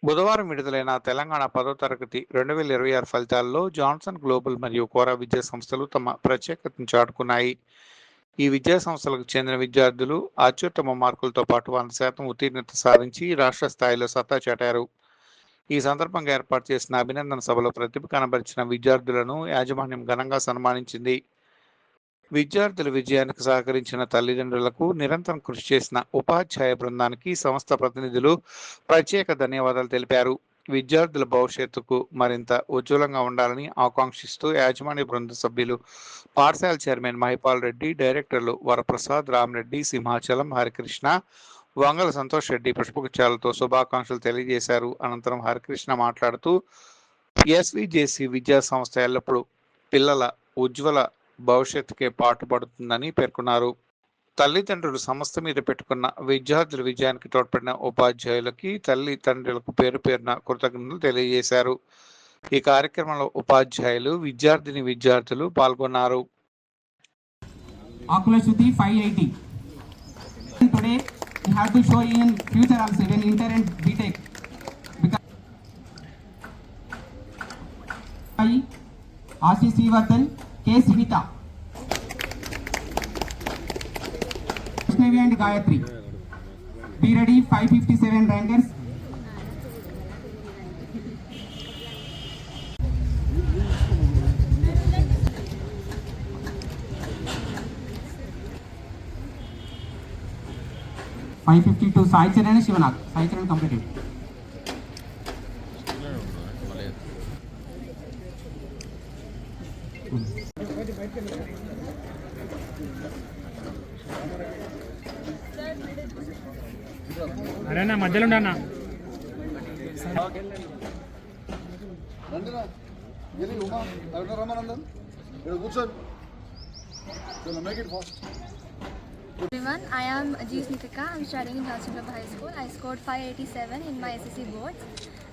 బుధవారం విడుదలైన తెలంగాణ 10వ తరగతి 2026 ఫలితాల్లో జాన్సన్ గ్లోబల్ మరియు కోరా విద్యా సంస్థలు తమ ప్రత్యేకతను చాటుకున్నాయి. ఈ విద్యా సంస్థలకు చెందిన విద్యార్థులు అత్యుత్తమ మార్కులతో పాటు 100% ఉత్తీర్ణత సాధించి రాష్ట్ర స్థాయిలో సత్తా చాటారు. ఈ సందర్భంగా ఏర్పాటు చేసిన అభినందన సభలో ప్రతిభ కనబరిచిన విద్యార్థులను యాజమాన్యం ఘనంగా సన్మానించింది. విద్యార్థుల విజయానికి సహకరించిన తల్లిదండ్రులకు, నిరంతరం కృషి చేసిన ఉపాధ్యాయ బృందానికి సంస్థ ప్రతినిధులు ప్రత్యేక ధన్యవాదాలు తెలిపారు. విద్యార్థుల భవిష్యత్తుకు మరింత ఉజ్వలంగా ఉండాలని ఆకాంక్షిస్తూ యాజమాన్య బృంద సభ్యులు, పాఠశాల చైర్మన్ మహిపాల్ రెడ్డి, డైరెక్టర్లు వరప్రసాద్, రామరెడ్డి, సింహాచలం, హరికృష్ణ, వంగల సంతోష్ రెడ్డి పుష్పగుచ్చాలతో శుభాకాంక్షలు తెలియజేశారు. అనంతరం హరికృష్ణ మాట్లాడుతూ ఎస్విజేసి విద్యా సంస్థ ఎల్లప్పుడూ పిల్లల ఉజ్వల భవిష్యత్తుకే పాటుపడుతుందని పేర్కొన్నారు. తల్లిదండ్రులు సంస్థ మీద పెట్టుకున్న విద్యార్థుల విజయానికి తోడ్పడిన ఉపాధ్యాయులకి, తల్లిదండ్రులకు పేరు పేరున కృతజ్ఞతలు తెలియజేశారు. ఈ కార్యక్రమంలో ఉపాధ్యాయులు, విద్యార్థులు పాల్గొన్నారు. Shruti 580. Today we have to show in future also even inter and BTech because Ashish Srivardhan, K. Sinita, Vaishnavi and Gayatri. Be ready, 557 rankers. Five 52 Sai Charan and Shivanath. Sai Charan completed. Arena మధ్యలో ఉండన్నా Everyone, I am Ajit Nitika. I'm studying in Johnson Club High School. I scored 587 in my SSC boards,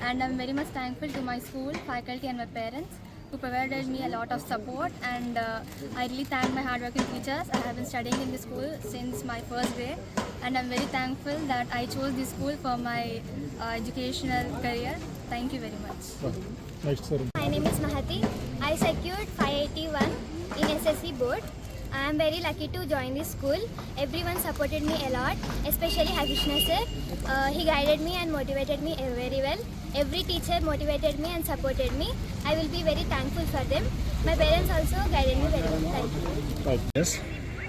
and I'm very much thankful to my school, faculty, and my parents who provided me a lot of support. And I really thank my hardworking teachers. I have been studying in this school since my first grade, and I'm very thankful that I chose this school for my educational career. Thank you very much. My name is Mahati. I secured 581 in SSC board. I am very lucky to join this school. Everyone supported me a lot, especially Harishna sir. He guided me and motivated me very well. Every teacher motivated me and supported me. I will be very thankful for them. My parents also guided me very well. Thank you. Yes.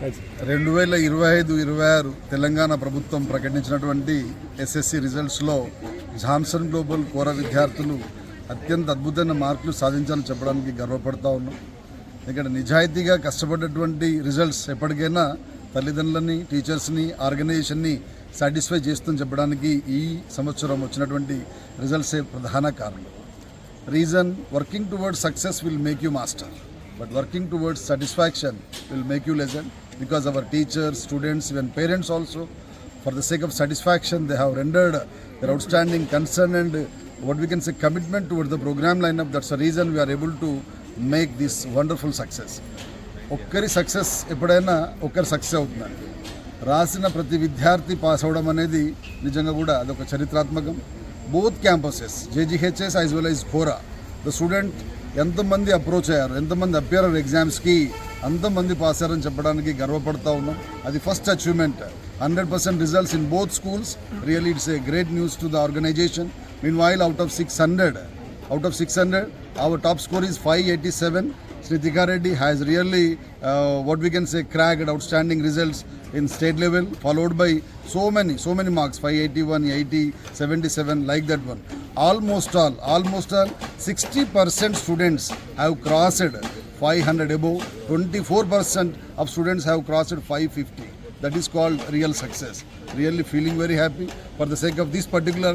2025-26 Telangana ప్రభుత్వం ప్రకటించినటువంటి SSC రిజల్ట్స్లో Johnson global కోరా విద్యార్థులు అత్యంత అద్భుతమైన మార్కులు సాధించాలని చెప్పడానికి గర్వపడతా ఉన్నాం. ఇక్కడ నిజాయితీగా కష్టపడ్డటువంటి రిజల్ట్స్ ఎప్పటికైనా తల్లిదండ్రులని, టీచర్స్ని, ఆర్గనైజేషన్ని సాటిస్ఫై చేస్తుందని చెప్పడానికి ఈ సంవత్సరం వచ్చినటువంటి రిజల్ట్సే ప్రధాన కారణం. Reason working towards success will make you master, but working towards satisfaction will make you legend. Because our teachers, students, even parents also, for the sake of satisfaction, they have rendered their outstanding concern and what we can say commitment towards the program lineup. That's the reason we are able to make this wonderful success. ఒక్కరి success ఎప్పుడైనా ఒక్కరి success అవుతుందండి. రాసిన ప్రతి విద్యార్థి pass అవడం అనేది నిజంగా కూడా అదొక చరిత్రాత్మకం. Both campuses, JGHS as well as కోరా, ద స్టూడెంట్ ఎంతమంది అప్రోచ్ అయ్యారు, ఎంతమంది అపియర్ ఎగ్జామ్స్కి, అంతమంది పాస్ అయ్యారని చెప్పడానికి గర్వపడతా ఉన్నాం. అది first achievement. 100% results in both schools. Really it's a great news to the organisation. Meanwhile, out of 600, our top score is 587. Sritika Reddy has really, what we can say, cracked outstanding results in state level, followed by so many marks, 581, 80, 77, like that one. Almost all 60% students have crossed 500 above, 24% of students have crossed 550. That is called real success. Really feeling very happy. For the sake of this particular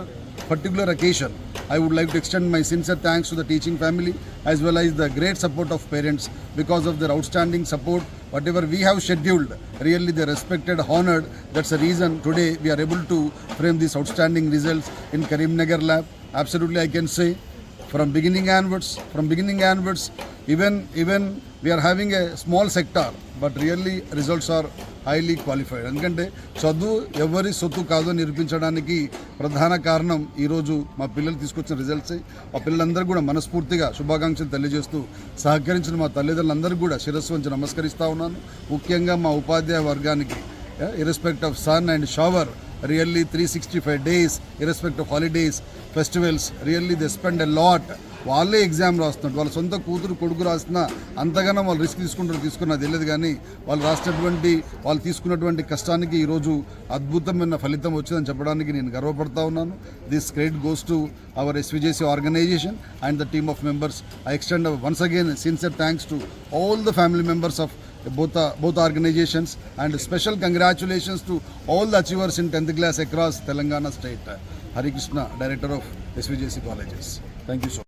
occasion, I would like to extend my sincere thanks to the teaching family as well as the great support of parents. Because of their outstanding support, whatever we have scheduled, really they respected, honored. That's the reason today we are able to frame these outstanding results in Karimnagar lab. Absolutely, I can say from beginning onwards, even we are having a small sector, but really results are highly qualified. ఎందుకంటే చదువు ఎవరి సొత్తు కాదో నిరూపించడానికి ప్రధాన కారణం ఈరోజు మా పిల్లలు తీసుకొచ్చిన రిజల్ట్స్. మా పిల్లలందరూ కూడా మనస్ఫూర్తిగా శుభాకాంక్షలు తెలియజేస్తూ సహకరించిన మా తల్లిదండ్రులందరూ కూడా శిరస్సు వంచి నమస్కరిస్తూ ఉన్నాను. ముఖ్యంగా మా ఉపాధ్యాయ వర్గానికి irrespective of sun and shower, really 365 days, irrespective of holidays, festivals, really they spend a lot. వాళ్ళే ఎగ్జామ్ రాస్తున్నారు. వాళ్ళ సొంత కూతురు కొడుకు రాసిన అంతగానో వాళ్ళు రిస్క్ తీసుకున్నది తెలియదు, కానీ వాళ్ళు తీసుకున్నటువంటి కష్టానికి ఈరోజు అద్భుతమైన ఫలితం వచ్చిందని చెప్పడానికి నేను గర్వపడతా ఉన్నాను. This credit goes to our SVJC organisation and the team of members. I extend once again sincere thanks to all the family members of both organizations, and special congratulations to all the achievers in 10th class across Telangana state. Hari Krishna, Director of SVJC Colleges. Thank you so much.